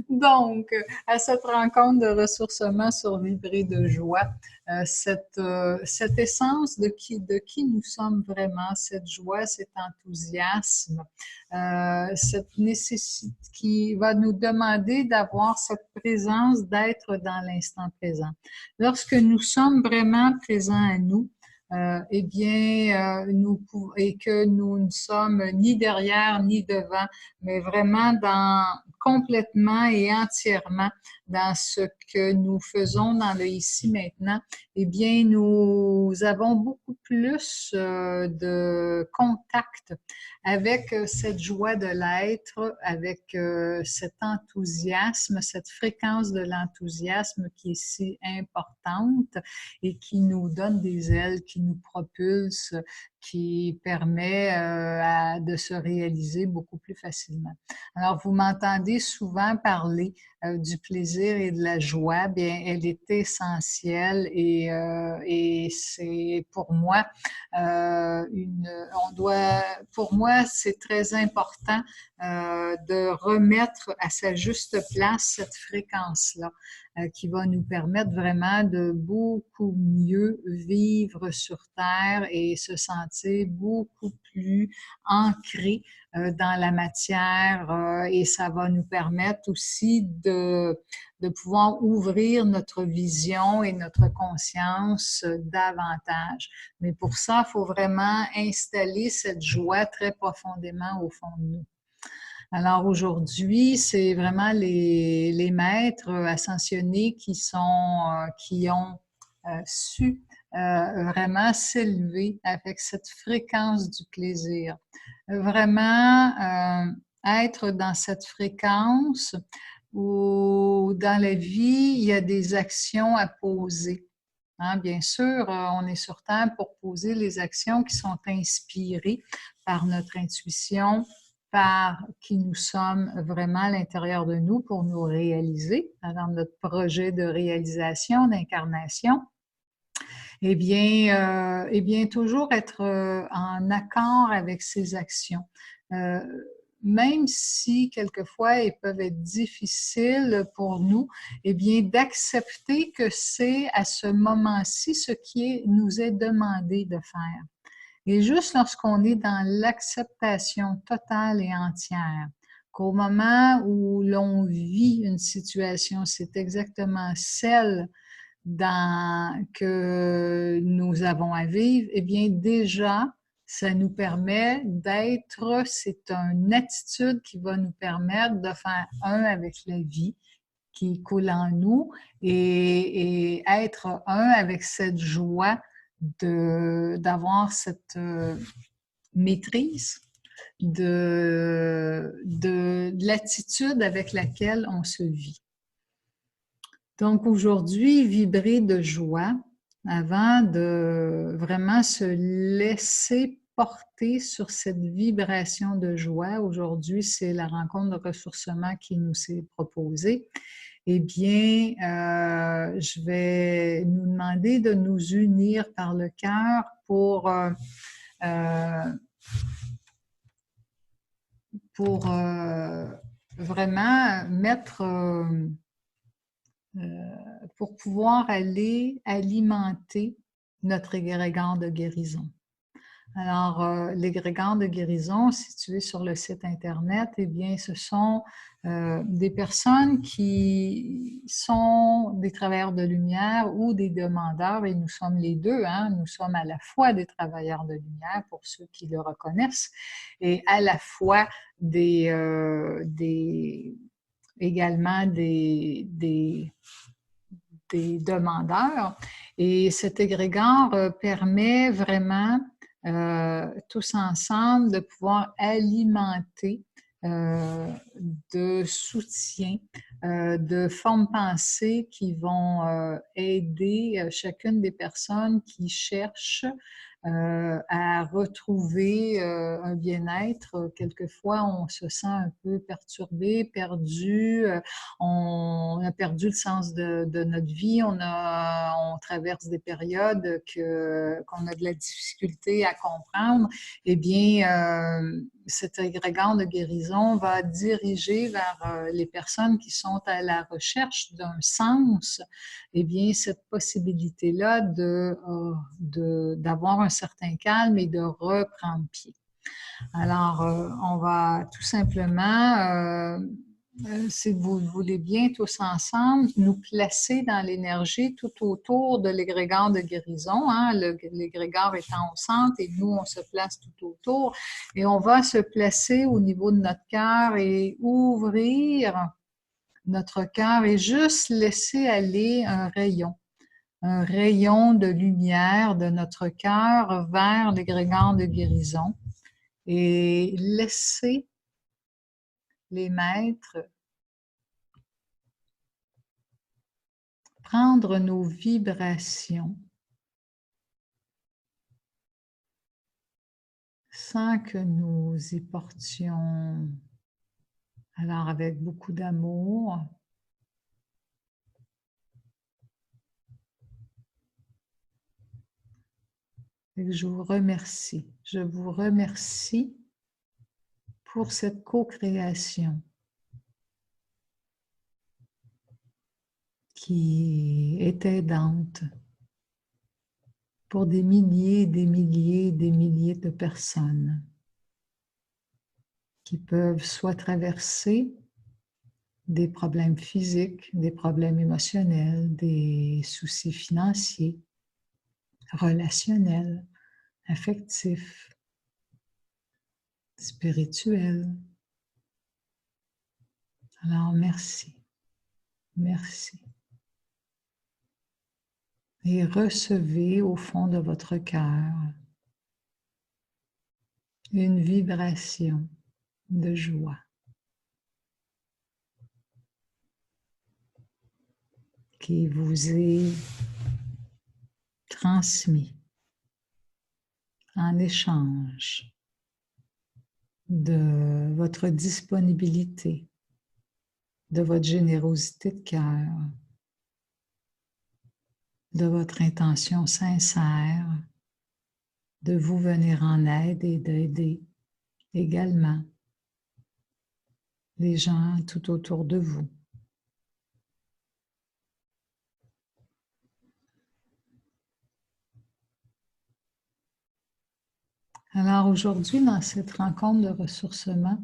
Donc, à cette rencontre de ressourcement sur Vibrer de joie, cette essence de qui nous sommes vraiment, cette joie, cet enthousiasme, cette nécessité qui va nous demander d'avoir cette présence, d'être dans l'instant présent. Lorsque nous sommes vraiment présents à nous, eh bien, et que nous ne sommes ni derrière ni devant, mais vraiment complètement et entièrement dans ce que nous faisons dans le ici maintenant, eh bien, nous avons beaucoup plus de contact avec cette joie de l'être, avec cet enthousiasme, cette fréquence de l'enthousiasme qui est si importante et qui nous donne des ailes, qui nous propulse, qui permet de se réaliser beaucoup plus facilement. Alors, vous m'entendez souvent parler du plaisir et de la joie. Bien, elle est essentielle et c'est pour moi pour moi, c'est très important de remettre à sa juste place cette fréquence-là qui va nous permettre vraiment de beaucoup mieux vivre sur Terre et se sentir beaucoup plus ancré dans la matière et ça va nous permettre aussi de pouvoir ouvrir notre vision et notre conscience davantage. Mais pour ça, il faut vraiment installer cette joie très profondément au fond de nous. Alors aujourd'hui, c'est vraiment les maîtres ascensionnés qui ont su vraiment s'élever avec cette fréquence du plaisir. Vraiment être dans cette fréquence où dans la vie, il y a des actions à poser. Hein, bien sûr, on est sur Terre pour poser les actions qui sont inspirées par notre intuition, par qui nous sommes vraiment à l'intérieur de nous pour nous réaliser dans notre projet de réalisation, d'incarnation. Eh bien, toujours être en accord avec ces actions. Même si quelquefois elles peuvent être difficiles pour nous, eh bien, d'accepter que c'est à ce moment-ci ce qui nous est demandé de faire. Et juste lorsqu'on est dans l'acceptation totale et entière, qu'au moment où l'on vit une situation, c'est exactement celle que nous avons à vivre, eh bien déjà, ça nous permet d'être, c'est une attitude qui va nous permettre de faire un avec la vie qui coule en nous et être un avec cette joie d'avoir cette maîtrise de l'attitude avec laquelle on se vit. Donc aujourd'hui, vibrer de joie avant de vraiment se laisser porter sur cette vibration de joie. Aujourd'hui, c'est la rencontre de ressourcement qui nous est proposée. Eh bien, je vais nous demander de nous unir par le cœur pour vraiment mettre pour pouvoir aller alimenter notre égrégore de guérison. Alors, l'égrégore de guérison situé sur le site Internet, eh bien, ce sont des personnes qui sont des travailleurs de lumière ou des demandeurs, et nous sommes les deux, hein? Nous sommes à la fois des travailleurs de lumière, pour ceux qui le reconnaissent, et à la fois également des demandeurs. Et cet égrégore permet vraiment tous ensemble de pouvoir alimenter de soutien, de formes pensées qui vont aider chacune des personnes qui cherchent à retrouver un bien-être. Quelquefois, on se sent un peu perturbé, perdu, on a perdu le sens de notre vie, on traverse des périodes qu'on a de la difficulté à comprendre. Eh bien, cet égrégore de guérison va diriger vers les personnes qui sont à la recherche d'un sens, eh bien, cette possibilité-là d'avoir un certain calme et de reprendre pied. Alors, on va tout simplement, si vous le voulez bien, tous ensemble, nous placer dans l'énergie tout autour de l'égrégore de guérison, hein, l'égrégore étant au centre et nous, on se place tout autour. Et on va se placer au niveau de notre cœur et ouvrir notre cœur et juste laisser aller un rayon de lumière de notre cœur vers l'égrégore de guérison et laisser les maîtres prendre nos vibrations sans que nous y portions, alors avec beaucoup d'amour, et que je vous remercie. Je vous remercie pour cette co-création qui est aidante pour des milliers, des milliers, des milliers de personnes qui peuvent soit traverser des problèmes physiques, des problèmes émotionnels, des soucis financiers, relationnels, affectifs, spirituels. Alors, merci. Merci. Et recevez au fond de votre cœur une vibration de joie qui vous est transmise en échange de votre disponibilité, de votre générosité de cœur, de votre intention sincère de vous venir en aide et d'aider également les gens tout autour de vous. Alors aujourd'hui, dans cette rencontre de ressourcement,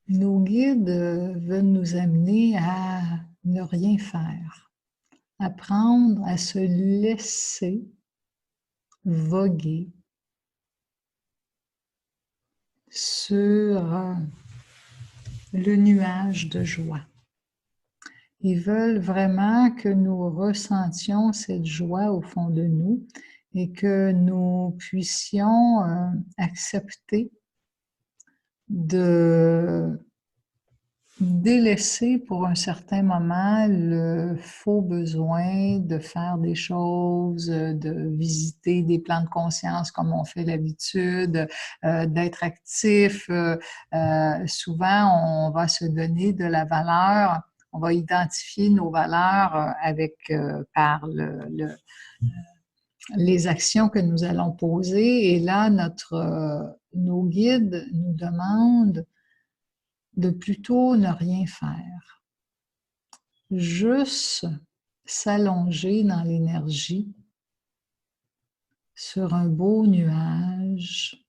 nos guides veulent nous amener à ne rien faire, apprendre à se laisser voguer sur le nuage de joie. Ils veulent vraiment que nous ressentions cette joie au fond de nous et que nous puissions accepter de délaisser pour un certain moment le faux besoin de faire des choses, de visiter des plans de conscience comme on fait l'habitude, d'être actif. Souvent, on va se donner de la valeur, on va identifier nos valeurs par les actions que nous allons poser. Et là, nos guides nous demandent de plutôt ne rien faire, juste s'allonger dans l'énergie sur un beau nuage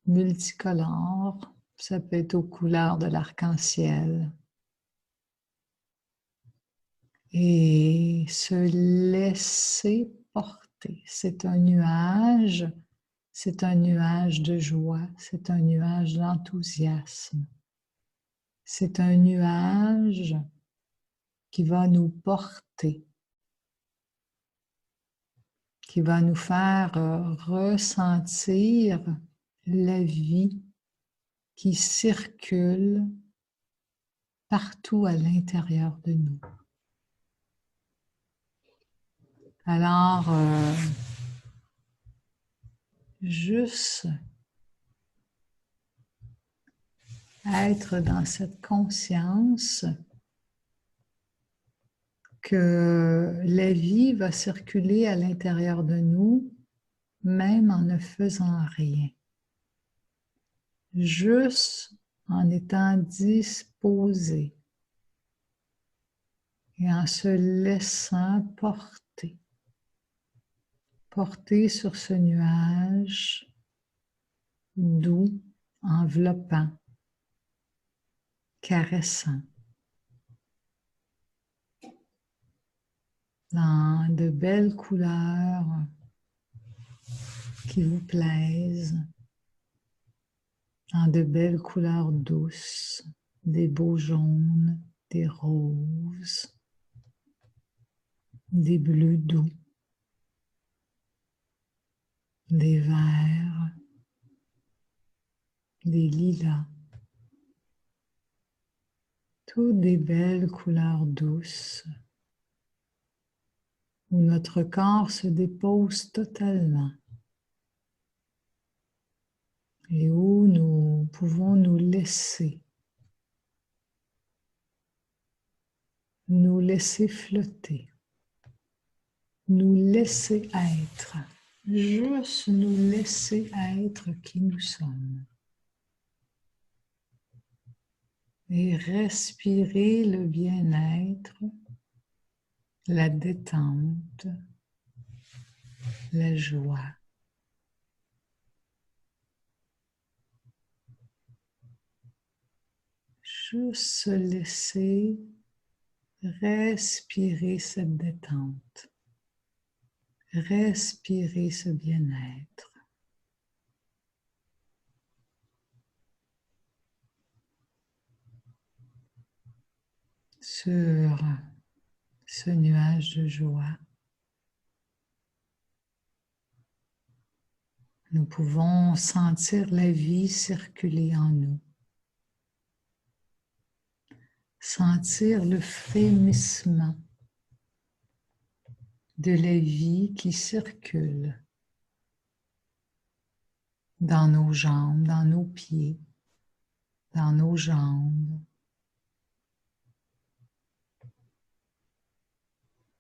multicolore, ça peut être aux couleurs de l'arc-en-ciel, et se laisser porter. C'est un nuage de joie, c'est un nuage d'enthousiasme. C'est un nuage qui va nous porter, qui va nous faire ressentir la vie qui circule partout à l'intérieur de nous. Alors, juste être dans cette conscience que la vie va circuler à l'intérieur de nous, même en ne faisant rien. Juste en étant disposé et en se laissant porter. Porter sur ce nuage doux, enveloppant, caressant, dans de belles couleurs qui vous plaisent, dans de belles couleurs douces, des beaux jaunes, des roses, des bleus doux, des verts, des lilas, toutes des belles couleurs douces où notre corps se dépose totalement et où nous pouvons nous laisser flotter, nous laisser être, juste nous laisser être qui nous sommes. Et respirer le bien-être, la détente, la joie. Juste se laisser respirer cette détente, respirer ce bien-être. Sur ce nuage de joie, nous pouvons sentir la vie circuler en nous, sentir le frémissement de la vie qui circule dans nos jambes, dans nos pieds, dans nos jambes,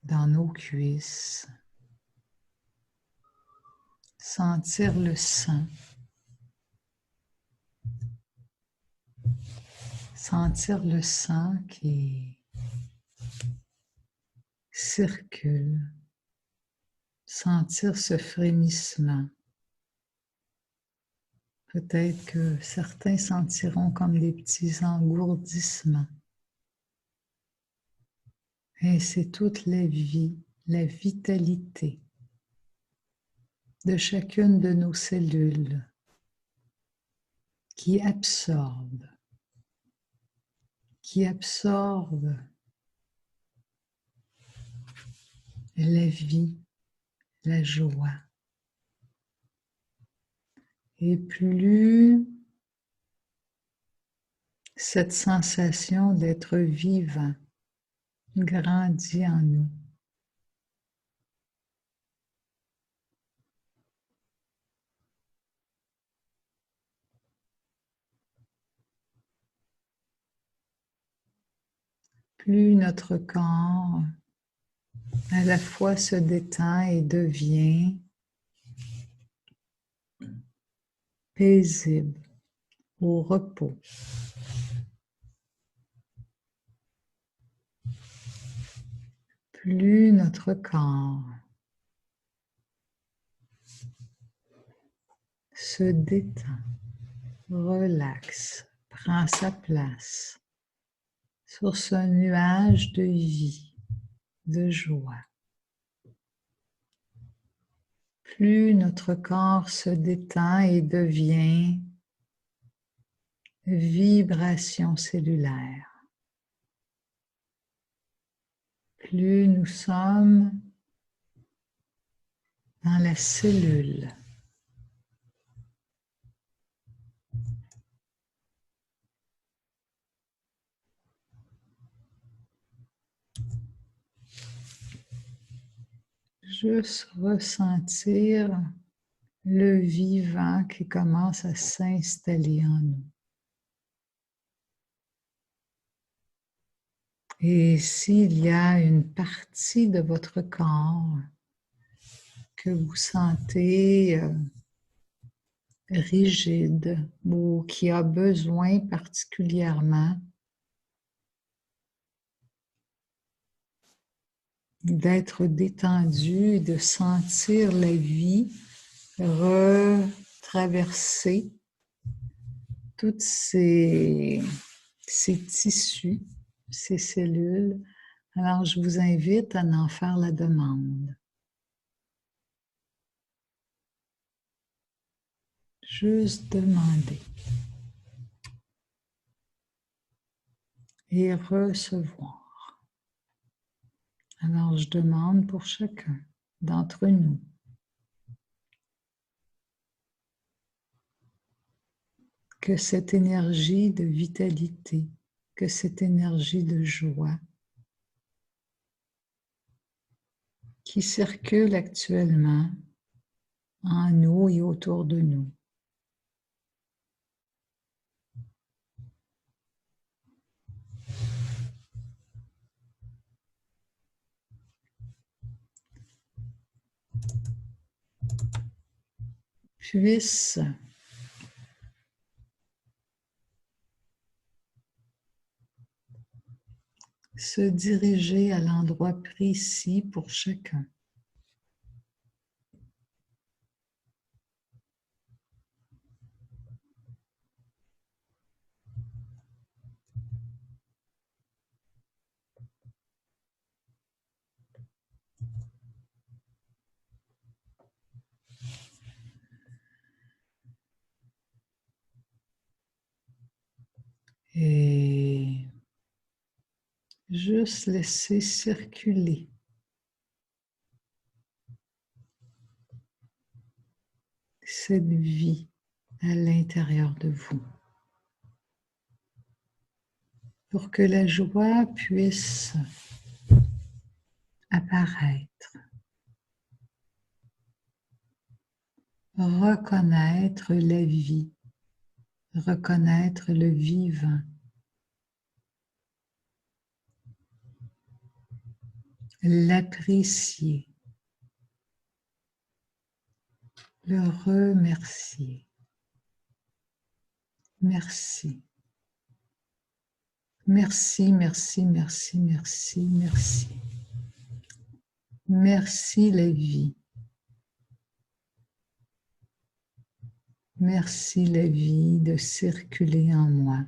dans nos cuisses. Sentir le sang. Sentir le sang qui circule. Sentir ce frémissement. Peut-être que certains sentiront comme des petits engourdissements. Et c'est toute la vie, la vitalité de chacune de nos cellules qui absorbe la vie, la joie. Et plus cette sensation d'être vivant grandit en nous, plus notre corps à la fois se détend et devient paisible, au repos. Plus notre corps se détend, relaxe, prend sa place sur ce nuage de vie, de joie. Plus notre corps se détend et devient vibration cellulaire, plus nous sommes dans la cellule. Juste ressentir le vivant qui commence à s'installer en nous. Et s'il y a une partie de votre corps que vous sentez rigide ou qui a besoin particulièrement d'être détendu, de sentir la vie retraverser tous ces tissus, ces cellules. Alors, je vous invite à en faire la demande. Juste demander et recevoir. Alors, je demande pour chacun d'entre nous que cette énergie de vitalité, que cette énergie de joie qui circule actuellement en nous et autour de nous, puisse se diriger à l'endroit précis pour chacun. Et juste laisser circuler cette vie à l'intérieur de vous pour que la joie puisse apparaître, reconnaître la vie, reconnaître le vivant, l'apprécier, le remercier. Merci. Merci, merci, merci, merci, merci. Merci la vie. Merci la vie de circuler en moi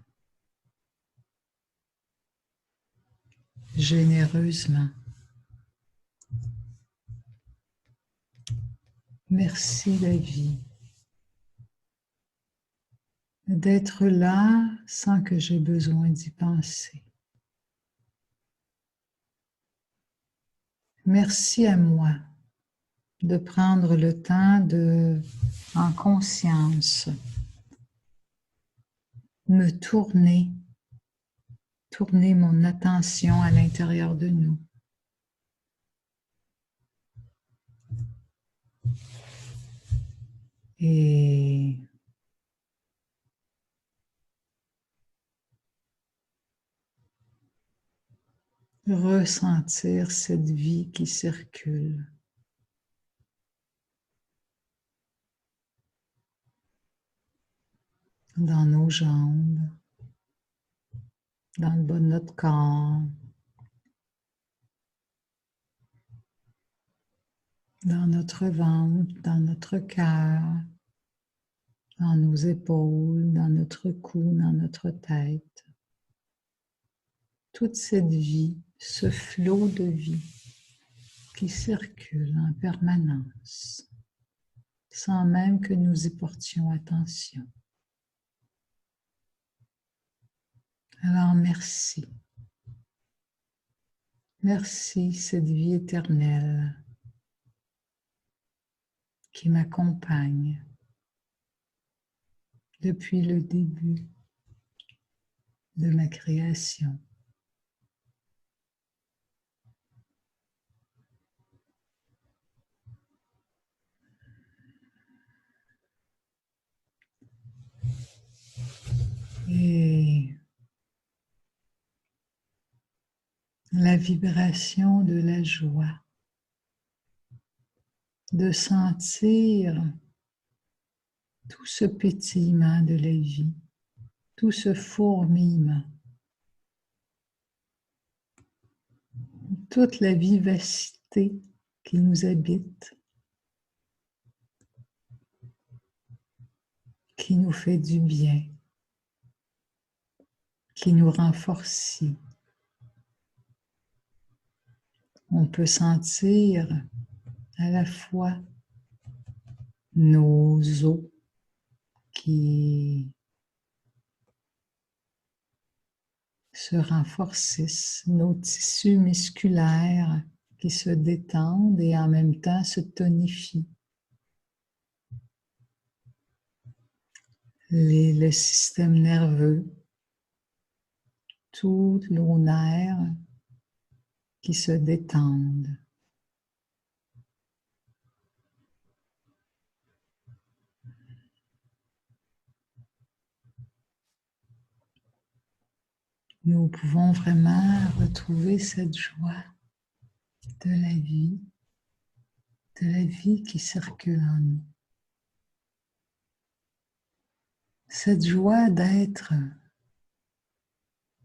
généreusement. Merci la vie d'être là sans que j'ai besoin d'y penser. Merci à moi de prendre le temps de, en conscience, me tourner mon attention à l'intérieur de nous. Et ressentir cette vie qui circule. Dans nos jambes, dans le bas de notre corps, dans notre ventre, dans notre cœur, dans nos épaules, dans notre cou, dans notre tête. Toute cette vie, ce flot de vie qui circule en permanence, sans même que nous y portions attention. Alors merci. Merci cette vie éternelle qui m'accompagne depuis le début de ma création. Et la vibration de la joie, de sentir tout ce pétillement de la vie, tout ce fourmillement, toute la vivacité qui nous habite, qui nous fait du bien, qui nous renforce. On peut sentir à la fois nos os qui se renforcissent, nos tissus musculaires qui se détendent et en même temps se tonifient. Le système nerveux, tous nos nerfs qui se détendent. Nous pouvons vraiment retrouver cette joie de la vie qui circule en nous. Cette joie d'être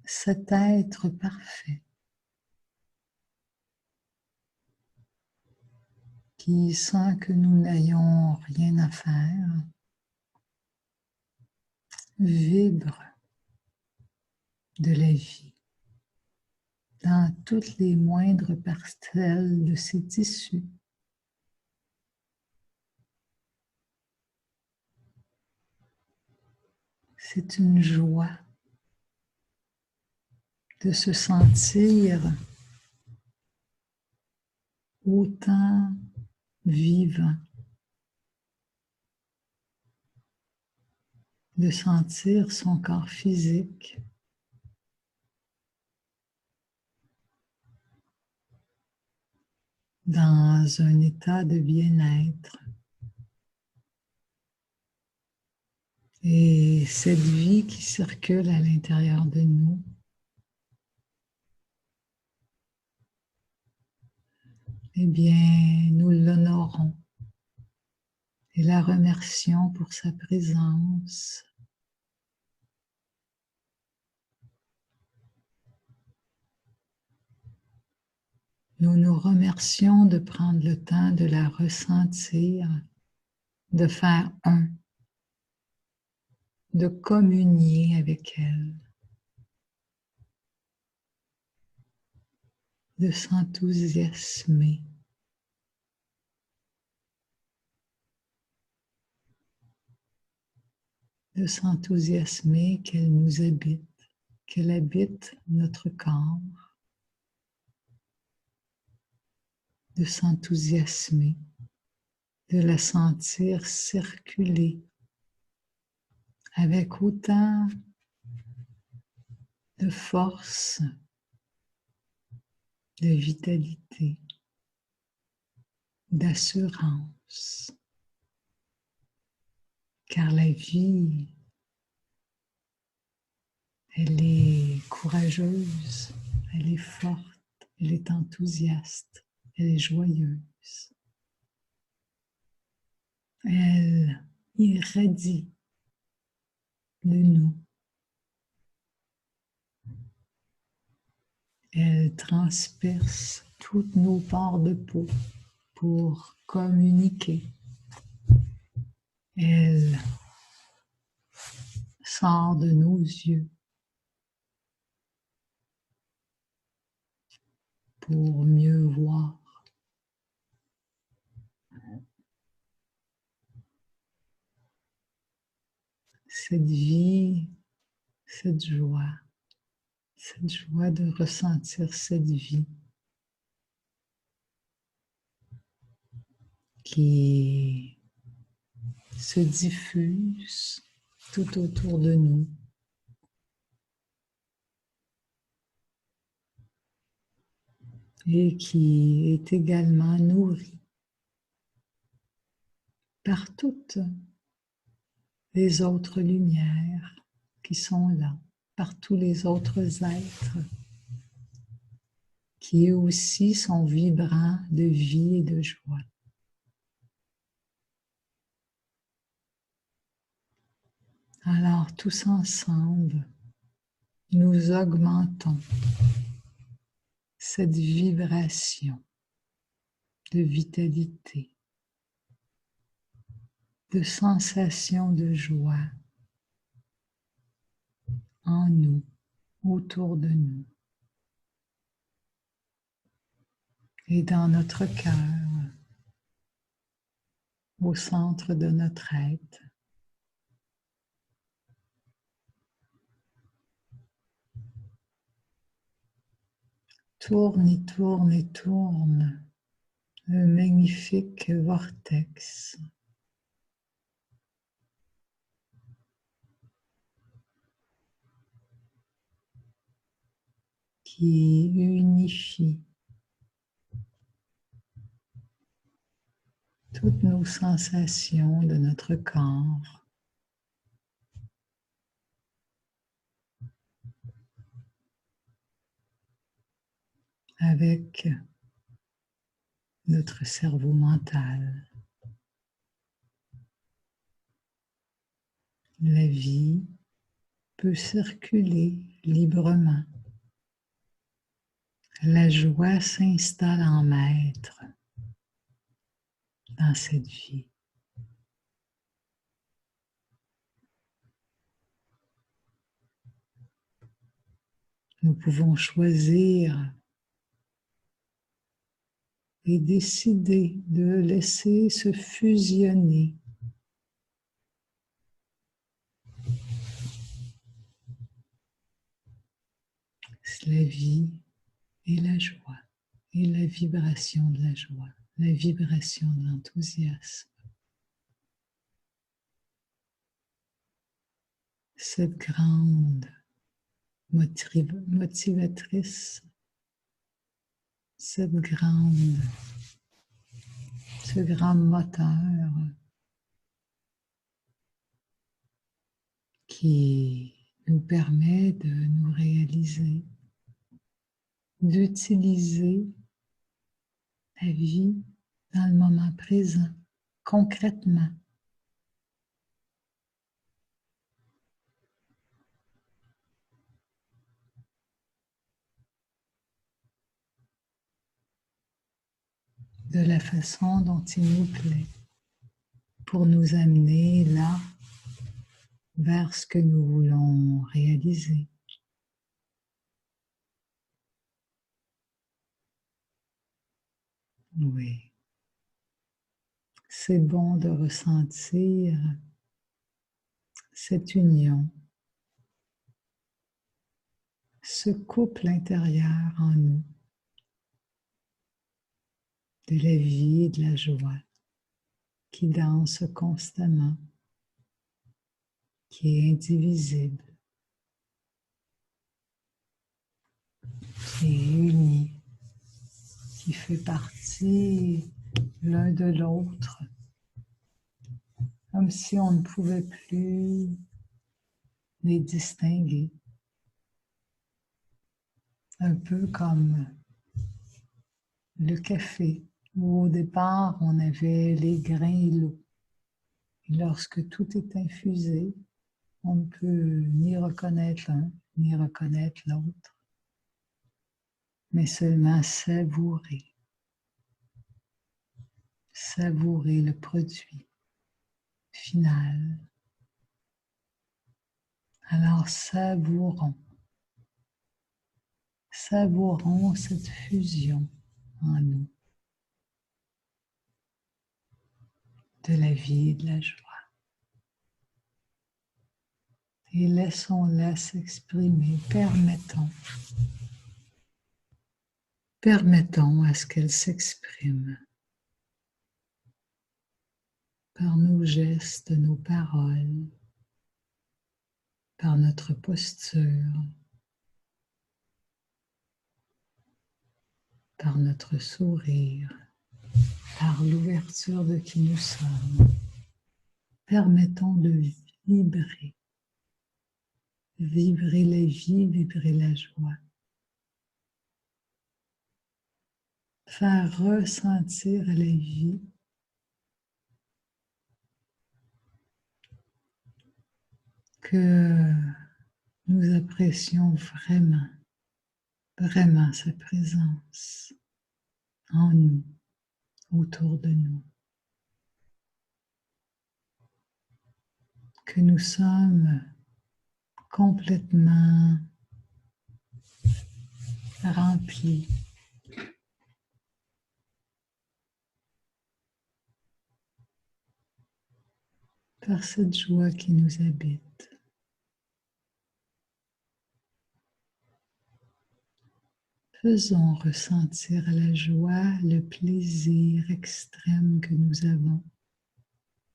cet être parfait qui, sans que nous n'ayons rien à faire, vibre de la vie dans toutes les moindres parcelles de ses tissus. C'est une joie de se sentir autant vivant, de sentir son corps physique dans un état de bien-être. Et cette vie qui circule à l'intérieur de nous, eh bien, nous l'honorons et la remercions pour sa présence. Nous nous remercions de prendre le temps de la ressentir, de faire un, de communier avec elle, de s'enthousiasmer. De s'enthousiasmer qu'elle nous habite, qu'elle habite notre corps, de s'enthousiasmer, de la sentir circuler avec autant de force, de vitalité, d'assurance, car la vie, elle est courageuse, elle est forte, elle est enthousiaste, elle est joyeuse. Elle irradie de nous. Elle transperce toutes nos pores de peau pour communiquer. Elle sort de nos yeux pour mieux voir. Cette vie, cette joie de ressentir cette vie qui se diffuse tout autour de nous. Et qui est également nourrie par toutes les autres lumières qui sont là, par tous les autres êtres qui eux aussi sont vibrants de vie et de joie. Alors tous ensemble, nous augmentons cette vibration de vitalité, de sensation de joie en nous, autour de nous et dans notre cœur, au centre de notre être. Tourne et tourne et tourne un magnifique vortex qui unifie toutes nos sensations de notre corps avec notre cerveau mental. La vie peut circuler librement. La joie s'installe en maître dans cette vie. Nous pouvons choisir et décider de laisser se fusionner la vie et la joie, et la vibration de la joie, la vibration de l'enthousiasme. Cette grande motivatrice, ce grand moteur qui nous permet de nous réaliser, d'utiliser la vie dans le moment présent, concrètement. De la façon dont il nous plaît, pour nous amener là, vers ce que nous voulons réaliser. Oui. C'est bon de ressentir cette union, ce couple intérieur en nous, de la vie et de la joie qui danse constamment, qui est indivisible, qui est uni, qui fait partie l'un de l'autre, comme si on ne pouvait plus les distinguer. Un peu comme le café, où au départ on avait les grains et l'eau. Et lorsque tout est infusé, on ne peut ni reconnaître l'un, ni reconnaître l'autre, mais seulement savourer le produit final. Alors savourons cette fusion en nous de la vie et de la joie. Et laissons-la s'exprimer, permettons à ce qu'elle s'exprime par nos gestes, nos paroles, par notre posture, par notre sourire, par l'ouverture de qui nous sommes. Permettons de vibrer vibrer la vie, vibrer la joie. Faire ressentir la vie que nous apprécions vraiment, vraiment sa présence en nous, autour de nous. Que nous sommes complètement remplis par cette joie qui nous habite. Faisons ressentir la joie, le plaisir extrême que nous avons,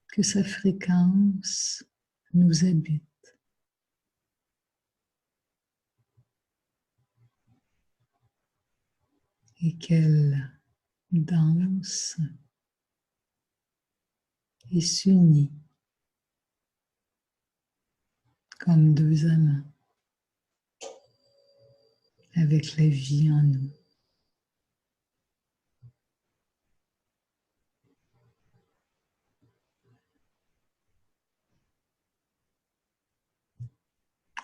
que sa fréquence nous habite et qu'elle danse et s'unit comme deux amants avec la vie en nous.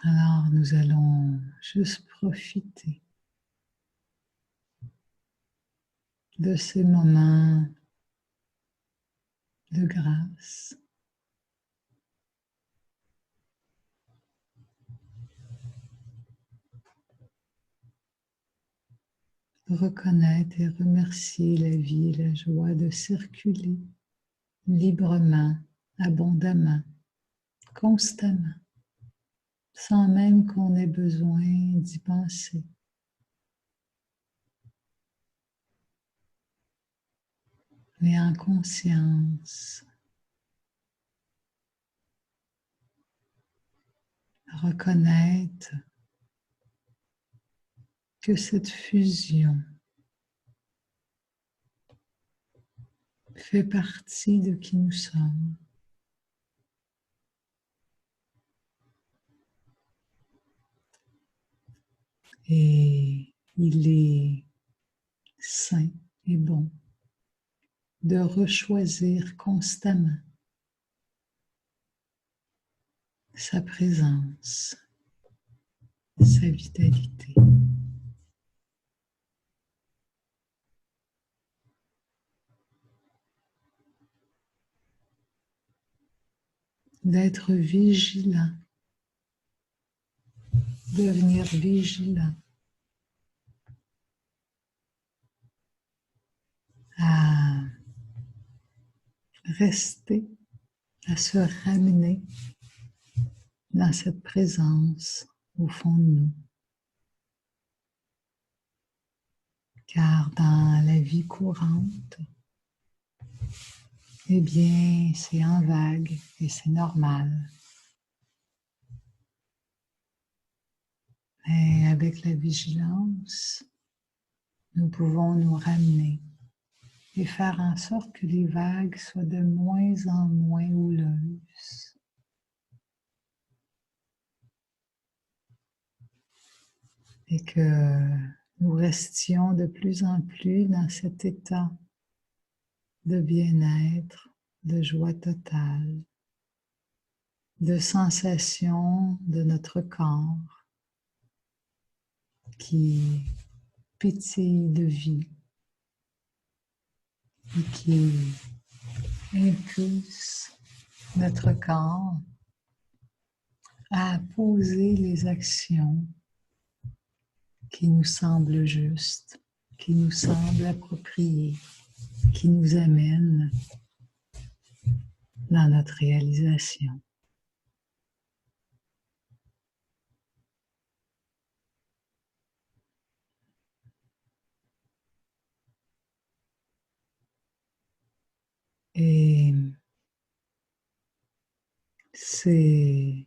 Alors nous allons juste profiter de ces moments de grâce. Reconnaître et remercier la vie et la joie de circuler librement, abondamment, constamment, sans même qu'on ait besoin d'y penser. Mais en conscience, reconnaître que cette fusion fait partie de qui nous sommes. Et il est sain et bon de rechoisir constamment sa présence, sa vitalité. D'être vigilant, devenir vigilant à rester, à se ramener dans cette présence au fond de nous. Car dans la vie courante, eh bien, c'est en vague et c'est normal. Mais avec la vigilance, nous pouvons nous ramener et faire en sorte que les vagues soient de moins en moins houleuses. Et que nous restions de plus en plus dans cet état de bien-être, de joie totale, de sensation de notre corps qui pétille de vie et qui impulse notre corps à poser les actions qui nous semblent justes, qui nous semblent appropriées, qui nous amènent dans notre réalisation. Et c'est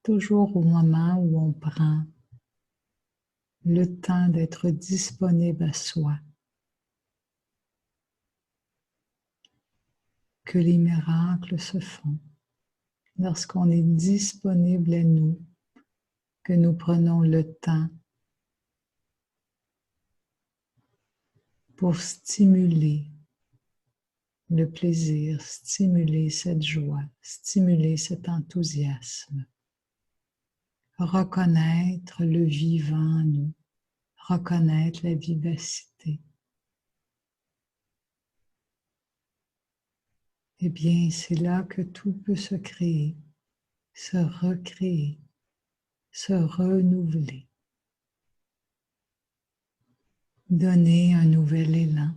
toujours au moment où on prend le temps d'être disponible à soi que les miracles se font. Lorsqu'on est disponible à nous, que nous prenons le temps pour stimuler le plaisir, stimuler cette joie, stimuler cet enthousiasme, reconnaître le vivant en nous, reconnaître la vivacité. Eh bien, c'est là que tout peut se créer, se recréer, se renouveler, donner un nouvel élan.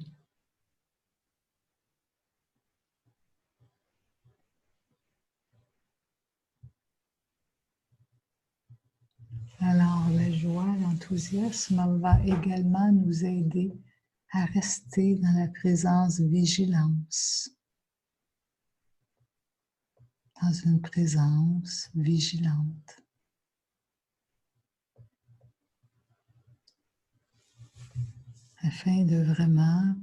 Alors, la joie, l'enthousiasme va également nous aider à rester dans la présence vigilance, dans une présence vigilante. Afin de vraiment,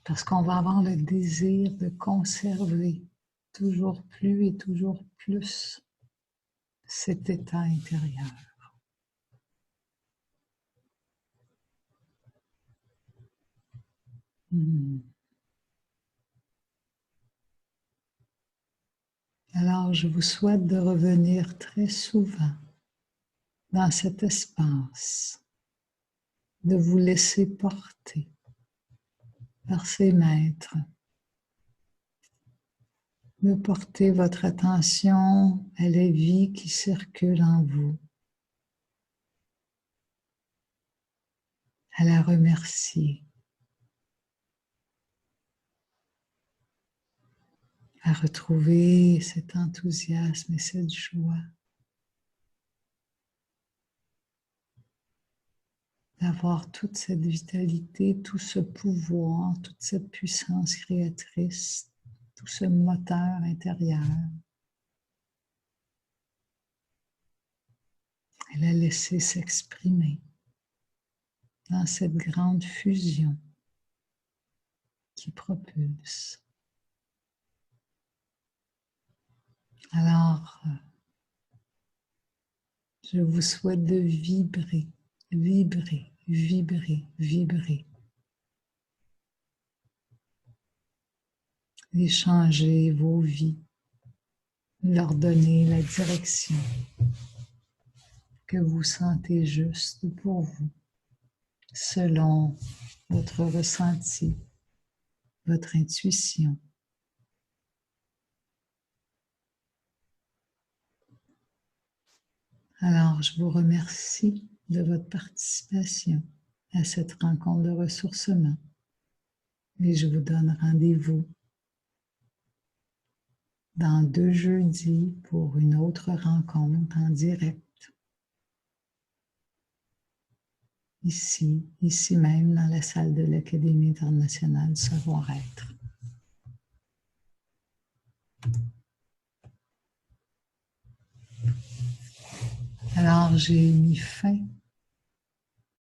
parce qu'on va avoir le désir de conserver toujours plus et toujours plus cet état intérieur. Alors, je vous souhaite de revenir très souvent dans cet espace, de vous laisser porter par ces maîtres, de porter votre attention à la vie qui circule en vous, à la remercier, à retrouver cet enthousiasme et cette joie, d'avoir toute cette vitalité, tout ce pouvoir, toute cette puissance créatrice, tout ce moteur intérieur. Et la laisser s'exprimer dans cette grande fusion qui propulse. Alors, je vous souhaite de vibrer, vibrer, vibrer, vibrer. Échanger vos vies, leur donner la direction que vous sentez juste pour vous, selon votre ressenti, votre intuition. Alors, je vous remercie de votre participation à cette rencontre de ressourcement et je vous donne rendez-vous dans 2 jeudis pour une autre rencontre en direct. Ici même dans la salle de l'Académie internationale du savoir-être. Alors, j'ai mis fin